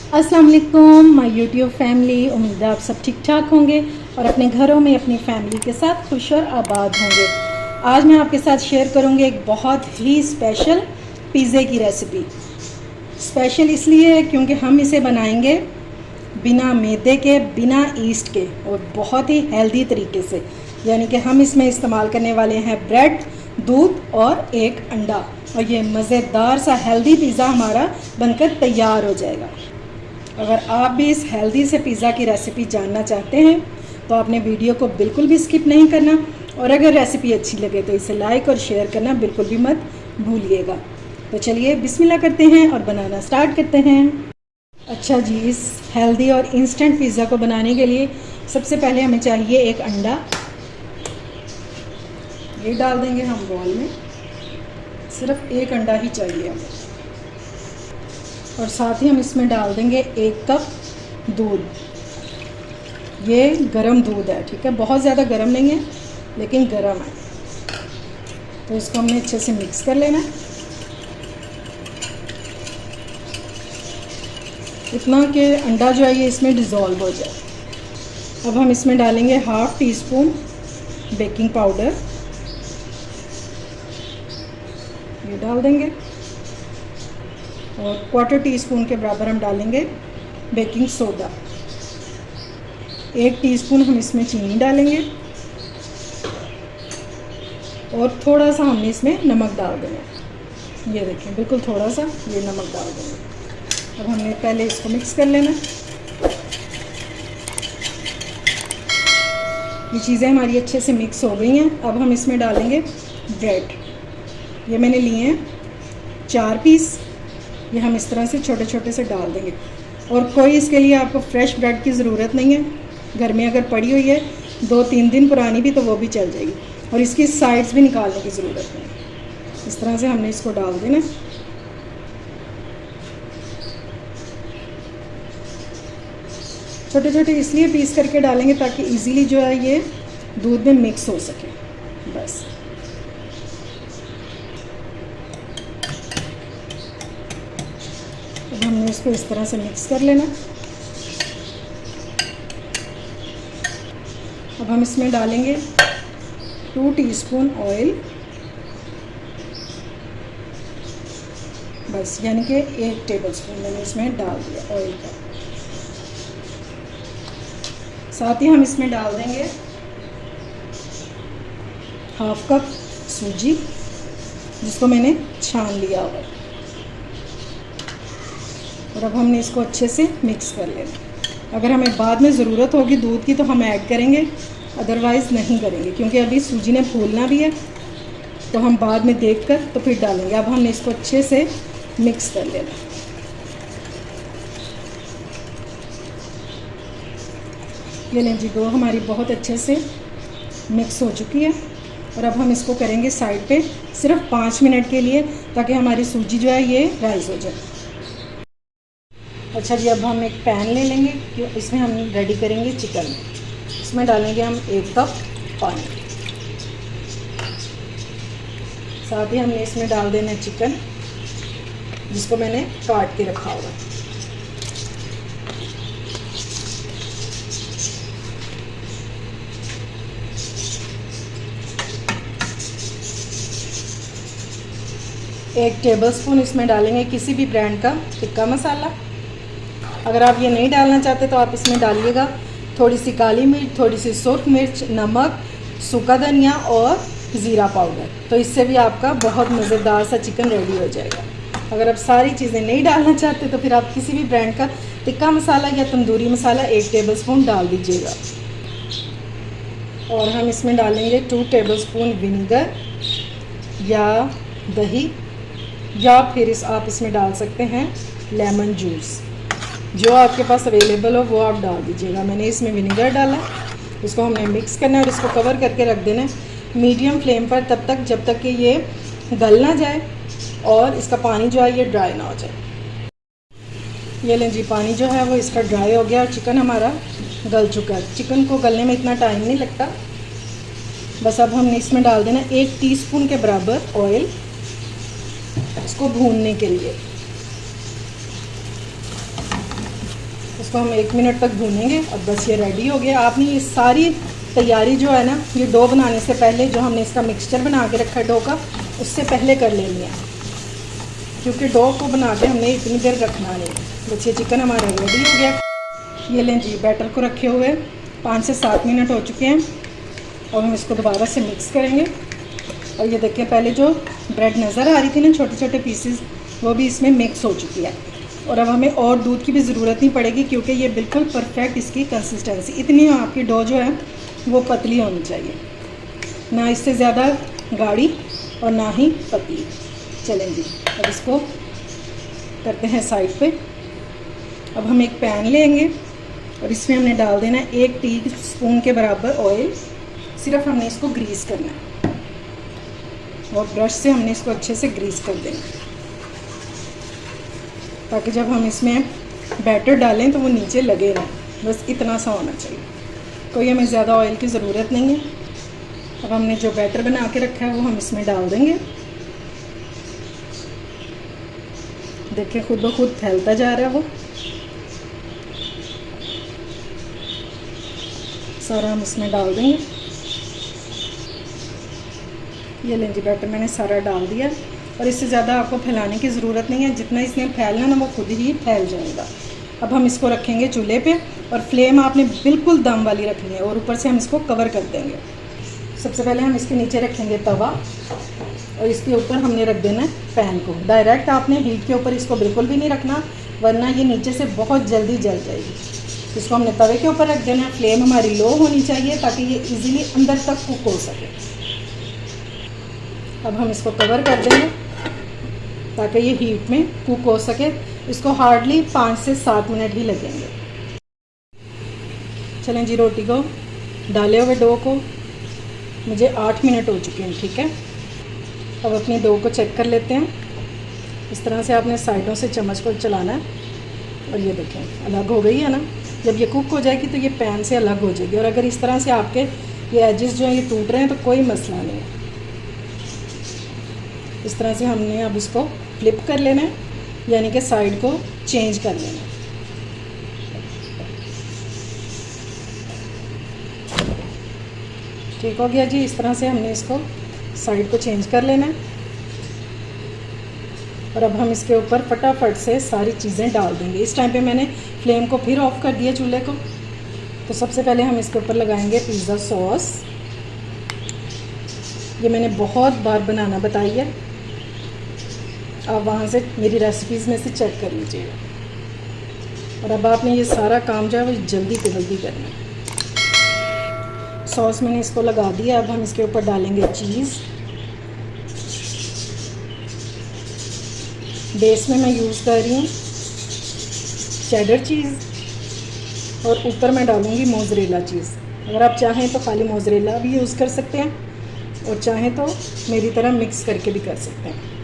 अस्सलाम वालेकुम my YouTube family. उम्मीद है आप सब ठीक ठाक होंगे और अपने घरों में अपनी फैमिली के साथ खुश और आबाद होंगे। आज मैं आपके साथ शेयर करूंगी एक बहुत ही स्पेशल पिज़्ज़े की रेसिपी। स्पेशल इसलिए है क्योंकि हम इसे बनाएंगे बिना मैदे के, बिना ईस्ट के और बहुत ही हेल्दी तरीके से। यानी कि हम इसमें इस्तेमाल करने वाले हैं ब्रेड, दूध और एक अंडा, और ये मज़ेदार सा हेल्दी पिज़्ज़ा हमारा बनकर तैयार हो जाएगा। अगर आप भी इस हेल्दी से पिज़्ज़ा की रेसिपी जानना चाहते हैं तो आपने वीडियो को बिल्कुल भी स्किप नहीं करना, और अगर रेसिपी अच्छी लगे तो इसे लाइक और शेयर करना बिल्कुल भी मत भूलिएगा। तो चलिए बिस्मिल्लाह करते हैं और बनाना स्टार्ट करते हैं। अच्छा जी, इस हेल्दी और इंस्टेंट पिज़्ज़ा को बनाने के लिए सबसे पहले हमें चाहिए एक अंडा। ये डाल देंगे हम बॉल में, सिर्फ एक अंडा ही चाहिए हमें। और साथ ही हम इसमें डाल देंगे 1 कप दूध। ये गरम दूध है, ठीक है, बहुत ज़्यादा गरम नहीं है लेकिन गरम है। तो इसको हमने अच्छे से मिक्स कर लेना है, इतना कि अंडा जो है ये इसमें डिज़ोल्व हो जाए। अब हम इसमें डालेंगे 1/2 टीस्पून बेकिंग पाउडर, ये डाल देंगे, और 1/4 टीस्पून के बराबर हम डालेंगे बेकिंग सोडा। 1 टीस्पून हम इसमें चीनी डालेंगे, और थोड़ा सा हमने इसमें नमक डाल देना। ये देखिए, बिल्कुल थोड़ा सा ये नमक डाल देंगे। अब हमने पहले इसको मिक्स कर लेना। ये चीज़ें हमारी अच्छे से मिक्स हो गई हैं। अब हम इसमें डालेंगे ब्रेड। ये मैंने लिए हैं 4 पीस, ये हम इस तरह से छोटे छोटे से डाल देंगे। और कोई इसके लिए आपको फ्रेश ब्रेड की ज़रूरत नहीं है, घर में अगर पड़ी हुई है 2-3 दिन पुरानी भी तो वो भी चल जाएगी, और इसकी साइड्स भी निकालने की ज़रूरत नहीं। इस तरह से हमने इसको डाल देना। छोटे छोटे इसलिए पीस करके डालेंगे ताकि इजीली जो है ये दूध में मिक्स हो सके, बस। अब हमने इसको इस तरह से मिक्स कर लेना। अब हम इसमें डालेंगे 2 टीस्पून ऑयल, बस, यानी कि 1 टेबलस्पून मैंने इसमें डाल दिया ऑयल का। साथ ही हम इसमें डाल देंगे 1/2 कप सूजी, जिसको मैंने छान लिया हुआ। और अब हमने इसको अच्छे से मिक्स कर लेना। अगर हमें बाद में ज़रूरत होगी दूध की तो हम ऐड करेंगे, अदरवाइज़ नहीं करेंगे, क्योंकि अभी सूजी ने फूलना भी है, तो हम बाद में देखकर तो फिर डालेंगे। अब हमने इसको अच्छे से मिक्स कर लेना। ये लें जी, डो हमारी बहुत अच्छे से मिक्स हो चुकी है। और अब हम इसको करेंगे साइड पे सिर्फ 5 मिनट के लिए, ताकि हमारी सूजी जो है ये राइस हो जाए। अच्छा जी, अब हम एक पैन ले लेंगे, इसमें हम रेडी करेंगे चिकन। इसमें डालेंगे हम 1 कप पानी। साथ ही हमने इसमें डाल देना चिकन, जिसको मैंने काट के रखा हुआ है। एक टेबलस्पून इसमें डालेंगे किसी भी ब्रांड का टिक्का मसाला। अगर आप ये नहीं डालना चाहते तो आप इसमें डालिएगा थोड़ी सी काली मिर्च, थोड़ी सी सुर्ख मिर्च, नमक, सूखा धनिया और ज़ीरा पाउडर। तो इससे भी आपका बहुत मज़ेदार सा चिकन रेडी हो जाएगा। अगर आप सारी चीज़ें नहीं डालना चाहते तो फिर आप किसी भी ब्रांड का टिक्का मसाला या तंदूरी मसाला 1 टेबलस्पून डाल दीजिएगा। और हम इसमें डालेंगे 2 टेबलस्पून विनीगर या दही, या फिर आप इसमें डाल सकते हैं लेमन जूस। जो आपके पास अवेलेबल हो वो आप डाल दीजिएगा। मैंने इसमें विनीगर डाला। इसको हमने मिक्स करना है और इसको कवर करके रख देना है मीडियम फ्लेम पर, तब तक जब तक कि ये गल ना जाए और इसका पानी जो है ये ड्राई ना हो जाए। ये लें जी, पानी जो है वो इसका ड्राई हो गया और चिकन हमारा गल चुका है। चिकन को गलने में इतना टाइम नहीं लगता। बस अब हमने इसमें डाल देना 1 टीस्पून के बराबर ऑयल, इसको भूनने के लिए। इसको हम 1 मिनट तक भूनेंगे और बस ये रेडी हो गया। आपने ये सारी तैयारी जो है ना, ये डो बनाने से पहले जो हमने इसका मिक्सचर बना के रखा है डो का, उससे पहले कर लेनी है, क्योंकि डो को बना के हमने इतनी देर रखना नहीं। बस ये चिकन हमारा रेडी हो गया। ये लें जी, बैटर को रखे हुए 5 से 7 मिनट हो चुके हैं और हम इसको दोबारा से मिक्स करेंगे। और ये देखिए, पहले जो ब्रेड नज़र आ रही थी ना छोटे छोटे पीसेस, वो भी इसमें मिक्स हो चुकी है। और अब हमें और दूध की भी ज़रूरत नहीं पड़ेगी, क्योंकि ये बिल्कुल परफेक्ट इसकी कंसिस्टेंसी, इतनी आपकी डो जो है वो पतली होनी चाहिए, ना इससे ज़्यादा गाढ़ी और ना ही पतली। चलें जी, अब इसको करते हैं साइड पे। अब हम एक पैन लेंगे और इसमें हमने डाल देना है 1 टीस्पून के बराबर ऑयल। सिर्फ हमने इसको ग्रीस करना है और ब्रश से हमने इसको अच्छे से ग्रीस कर देना, ताकि जब हम इसमें बैटर डालें तो वो नीचे लगे ना। बस इतना सा होना चाहिए, कोई हमें ज़्यादा ऑयल की ज़रूरत नहीं है। अब हमने जो बैटर बना के रखा है वो हम इसमें डाल देंगे। देखिए, खुद ब खुद फैलता जा रहा है वो सारा, हम इसमें डाल देंगे। ये लें जी, बैटर मैंने सारा डाल दिया और इससे ज़्यादा आपको फैलाने की ज़रूरत नहीं है। जितना इसमें फैलना ना, वो खुद ही फैल जाएगा। अब हम इसको रखेंगे चूल्हे पे और फ्लेम आपने बिल्कुल दम वाली रखनी है और ऊपर से हम इसको कवर कर देंगे। सबसे पहले हम इसके नीचे रखेंगे तवा और इसके ऊपर हमने रख देना है पैन को। डायरेक्ट आपने हीट के ऊपर इसको बिल्कुल भी नहीं रखना, वरना ये नीचे से बहुत जल्दी जल जाएगी। इसको हमने तवे के ऊपर रख देना है। फ्लेम हमारी लो होनी चाहिए ताकि ये इजीली अंदर तक कुक हो सके। अब हम इसको कवर कर देंगे ताकि ये हीट में कुक हो सके। इसको हार्डली 5 से 7 मिनट ही लगेंगे। चलें जी, रोटी को डाले हुए डो को मुझे 8 मिनट हो चुके हैं। ठीक है, अब अपनी डो को चेक कर लेते हैं। इस तरह से आपने साइडों से चम्मच को चलाना है और ये देखें, अलग हो गई है ना। जब ये कुक हो जाएगी तो ये पैन से अलग हो जाएगी। और अगर इस तरह से आपके ये एजेस जो हैं ये टूट रहे हैं तो कोई मसला नहीं है। इस तरह से हमने अब इसको फ्लिप कर लेना है, यानी कि साइड को चेंज कर लेना है। ठीक हो गया जी। इस तरह से हमने इसको साइड को चेंज कर लेना है और अब हम इसके ऊपर फटाफट से सारी चीज़ें डाल देंगे। इस टाइम पे मैंने फ्लेम को फिर ऑफ कर दिया चूल्हे को। तो सबसे पहले हम इसके ऊपर लगाएंगे पिज़्ज़ा सॉस। ये मैंने बहुत बार बनाना बताई है, आप वहाँ से मेरी रेसिपीज़ में से चेक कर लीजिएगा। और अब आपने ये सारा काम जो है वो जल्दी से जल्दी करना है। सॉस मैंने इसको लगा दिया। अब हम इसके ऊपर डालेंगे चीज़। बेस में मैं यूज़ कर रही हूँ चेडर चीज़ और ऊपर मैं डालूँगी मोज़रेला चीज़। अगर आप चाहें तो खाली मोज़रेला भी यूज़ कर सकते हैं और चाहें तो मेरी तरह मिक्स करके भी कर सकते हैं।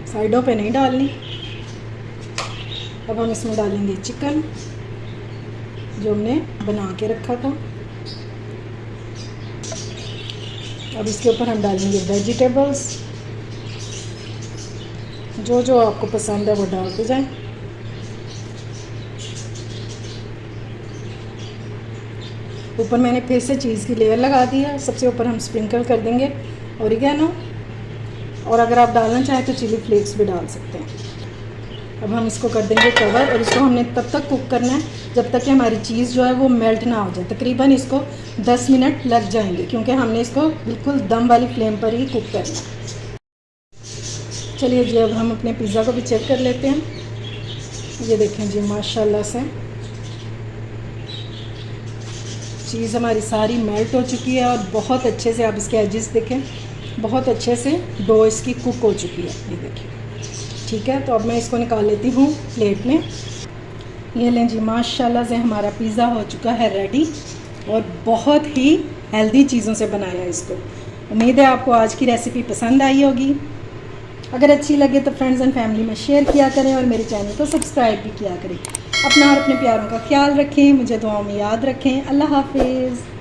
साइडों पे नहीं डालनी। अब हम इसमें डालेंगे चिकन जो हमने बना के रखा था। अब इसके ऊपर हम डालेंगे वेजिटेबल्स, जो जो आपको पसंद है वो डालते जाएं। ऊपर मैंने फिर से चीज़ की लेयर लगा दी है। सबसे ऊपर हम स्प्रिंकल कर देंगे ओरिगेनो, और अगर आप डालना चाहें तो चिली फ्लेक्स भी डाल सकते हैं। अब हम इसको कर देंगे कवर और इसको हमने तब तक कुक करना है जब तक कि हमारी चीज़ जो है वो मेल्ट ना हो जाए। तकरीबन इसको 10 मिनट लग जाएंगे, क्योंकि हमने इसको बिल्कुल दम वाली फ्लेम पर ही कुक करना है। चलिए जी, अब हम अपने पिज़्ज़ा को भी चेक कर लेते हैं। ये देखें जी, माशाल्लाह से चीज़ हमारी सारी मेल्ट हो चुकी है और बहुत अच्छे से आप इसके एजेस देखें, बहुत अच्छे से डो इसकी कुक हो चुकी है। ये देखिए, ठीक है। तो अब मैं इसको निकाल लेती हूँ प्लेट में। ये लें जी, माशाल्लाह से हमारा पिज़्ज़ा हो चुका है रेडी और बहुत ही हेल्दी चीज़ों से बनाया है इसको। उम्मीद है आपको आज की रेसिपी पसंद आई होगी। अगर अच्छी लगे तो फ्रेंड्स एंड फैमिली में शेयर किया करें और मेरे चैनल को सब्सक्राइब भी किया करें। अपना और अपने प्यारों का ख्याल रखें, मुझे दुआओं में याद रखें। अल्लाह हाफिज़।